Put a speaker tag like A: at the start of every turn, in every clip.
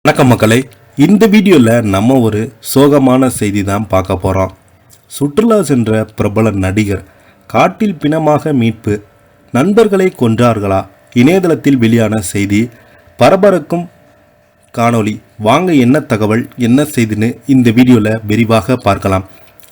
A: வணக்கம் மக்களே, இந்த வீடியோவில் நம்ம ஒரு சோகமான செய்தி தான் பார்க்க போகிறோம். சுற்றுலா சென்ற பிரபல நடிகர் காட்டில் பிணமாக மீட்பு, நண்பர்களை கொன்றார்களா? இணையதளத்தில் வெளியான செய்தி, பரபரக்கும் காணொளி. வாங்க என்ன தகவல், என்ன செய்தின்னு இந்த வீடியோவில் விரிவாக பார்க்கலாம்.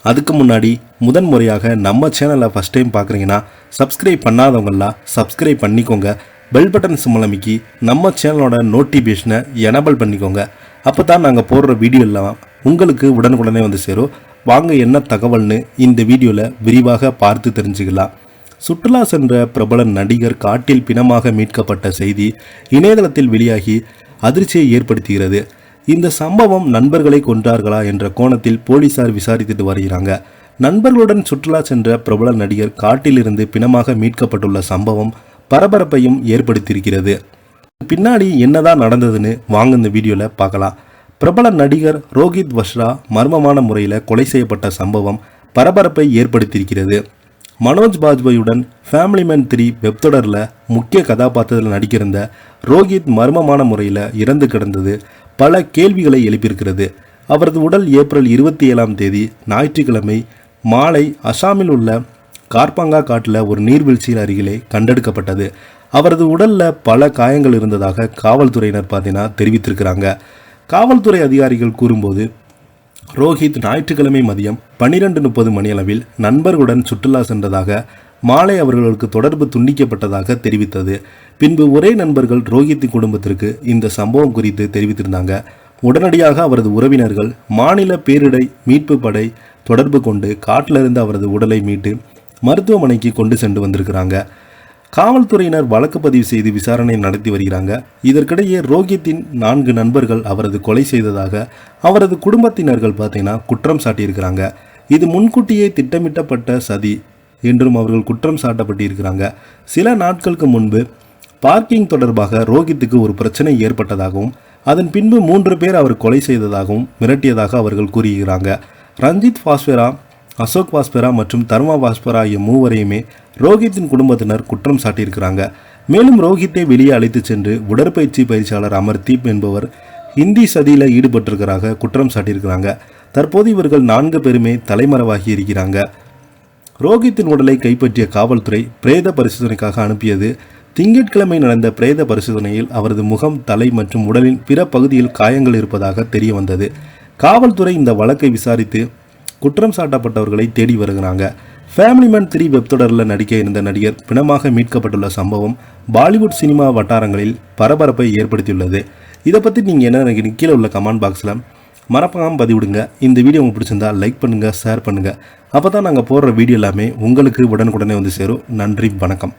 A: அதுக்கு முன்னாடி முதன்முறையாக நம்ம சேனலை ஃபஸ்ட் டைம் பார்க்குறீங்கன்னா சப்ஸ்கிரைப் பண்ணாதவங்களாம் சப்ஸ்கிரைப் பண்ணிக்கோங்க. பெல் பட்டன் சிம்பல் அமைக்கி நம்ம சேனலோட நோட்டிஃபிகேஷனை எனபிள் பண்ணிக்கோங்க. அப்போ தான் நாங்கள் போடுற வீடியோலாம் உங்களுக்கு உடனுக்குடனே வந்து சேரும். வாங்க என்ன தகவல்னு இந்த வீடியோவில் விரிவாக பார்த்து தெரிஞ்சுக்கலாம். சுற்றுலா சென்ற பிரபல நடிகர் காட்டில் பிணமாக மீட்கப்பட்ட செய்தி இணையதளத்தில் வெளியாகி அதிர்ச்சியை ஏற்படுத்துகிறது. இந்த சம்பவம் நண்பர்களை கொன்றார்களா என்ற கோணத்தில் போலீசார் விசாரித்துட்டு வருகிறாங்க. நண்பர்களுடன் சுற்றுலா சென்ற பிரபல நடிகர் காட்டிலிருந்து பிணமாக மீட்கப்பட்டுள்ள சம்பவம் பரபரப்பையும் ஏற்படுத்தியிருக்கிறது. பின்னாடி என்னதான் நடந்ததுன்னு வாங்க இந்த வீடியோவில் பார்க்கலாம். பிரபல நடிகர் ரோஹித் வஸ்ரா மர்மமான முறையில் கொலை செய்யப்பட்ட சம்பவம் பரபரப்பை ஏற்படுத்தியிருக்கிறது. மனோஜ் பாஜ்பாயுடன் ஃபேமிலி மேன் 3 வெப்தொடரில் முக்கிய கதாபாத்திரத்தில் நடிக்கிருந்த ரோஹித் மர்மமான முறையில் இறந்து கிடந்தது பல கேள்விகளை எழுப்பியிருக்கிறது. அவரது உடல் ஏப்ரல் 27ஆம் தேதி ஞாயிற்றுக்கிழமை மாலை அசாமில் உள்ள கார்பாங்கா காட்டில் ஒரு நீர்வீழ்ச்சியின் அருகிலே கண்டெடுக்கப்பட்டது. அவரது உடலில் பல காயங்கள் இருந்ததாக காவல்துறையினர் தெரிவித்திருக்கிறாங்க. காவல்துறை அதிகாரிகள் கூறும்போது, ரோஹித் ஞாயிற்றுக்கிழமை மதியம் 12:30 மணியளவில் நண்பர்களுடன் சுற்றுலா சென்றதாக மாலை அவர்களுக்கு தொடர்பு துண்டிக்கப்பட்டதாக தெரிவித்தது. பின்பு ஒரே நண்பர்கள் ரோஹித்தின் குடும்பத்திற்கு இந்த சம்பவம் குறித்து தெரிவித்திருந்தாங்க. உடனடியாக அவரது உறவினர்கள் மாநில பேரிடர் மீட்பு படை தொடர்பு கொண்டு காட்டிலிருந்து அவரது உடலை மீட்டு மருத்துவமனைக்கு கொண்டு சென்று வந்திருக்கிறாங்க. காவல்துறையினர் வழக்கு பதிவு செய்து விசாரணை நடத்தி வருகிறாங்க. இதற்கிடையே ரோஹித்தின் 4 நண்பர்கள் அவரது கொலை செய்ததாக அவரது குடும்பத்தினர்கள் குற்றம் சாட்டியிருக்கிறாங்க. இது முன்கூட்டியே திட்டமிட்டப்பட்ட சதி என்றும் அவர்கள் குற்றம் சாட்டப்பட்டிருக்கிறாங்க. சில நாட்களுக்கு முன்பு பார்க்கிங் தொடர்பாக ரோஹித்துக்கு ஒரு பிரச்சனை ஏற்பட்டதாகவும் அதன் பின்பு 3 பேர் அவர் கொலை செய்ததாகவும் மிரட்டியதாக அவர்கள் கூறுகிறாங்க. ரஞ்சித் வாஸ்பேரா, அசோக் வாஸ்பேரா மற்றும் தர்மா வாஸ்பேரா ஆகிய மூவரையுமே ரோஹித்தின் குடும்பத்தினர் குற்றம் சாட்டியிருக்கிறாங்க. மேலும் ரோஹித்தை வெளியே அழைத்து சென்று உடற்பயிற்சி பயிற்சியாளர் அமர்தீப் என்பவர் ஹிந்தி சதியில் ஈடுபட்டிருக்கிறாங்க குற்றம் சாட்டியிருக்கிறாங்க. தற்போது இவர்கள் 4 பேருமே தலைமறைவாகி இருக்கிறாங்க. ரோஹித்தின் உடலை கைப்பற்றிய காவல்துறை பிரேத பரிசோதனைக்காக அனுப்பியது. திங்கட்கிழமை நடந்த பிரேத பரிசோதனையில் அவரது முகம், தலை மற்றும் உடலின் பிற பகுதியில் காயங்கள் இருப்பதாக தெரிய வந்தது. காவல்துறை இந்த வழக்கை விசாரித்து குற்றம் சாட்டப்பட்டவர்களை தேடி வருகிறாங்க. ஃபேமிலி மேன் 3 வெப்தொடரில் நடிக்க இருந்த நடிகர் பிணமாக மீட்கப்பட்டுள்ள சம்பவம் பாலிவுட் சினிமா வட்டாரங்களில் பரபரப்பை ஏற்படுத்தியுள்ளது. இதை பற்றி நீங்கள் என்ன நினைக்கிறீங்க? கீழே உள்ள கமெண்ட் பாக்ஸில் மறக்காமல் பதிவிடுங்க. இந்த வீடியோ உங்களுக்கு பிடிச்சிருந்தா லைக் பண்ணுங்கள், ஷேர் பண்ணுங்கள். அப்போ தான் நாங்கள் போடுற வீடியோ எல்லாமே உங்களுக்கு உடனுக்குடனே வந்து சேரும். நன்றி, வணக்கம்.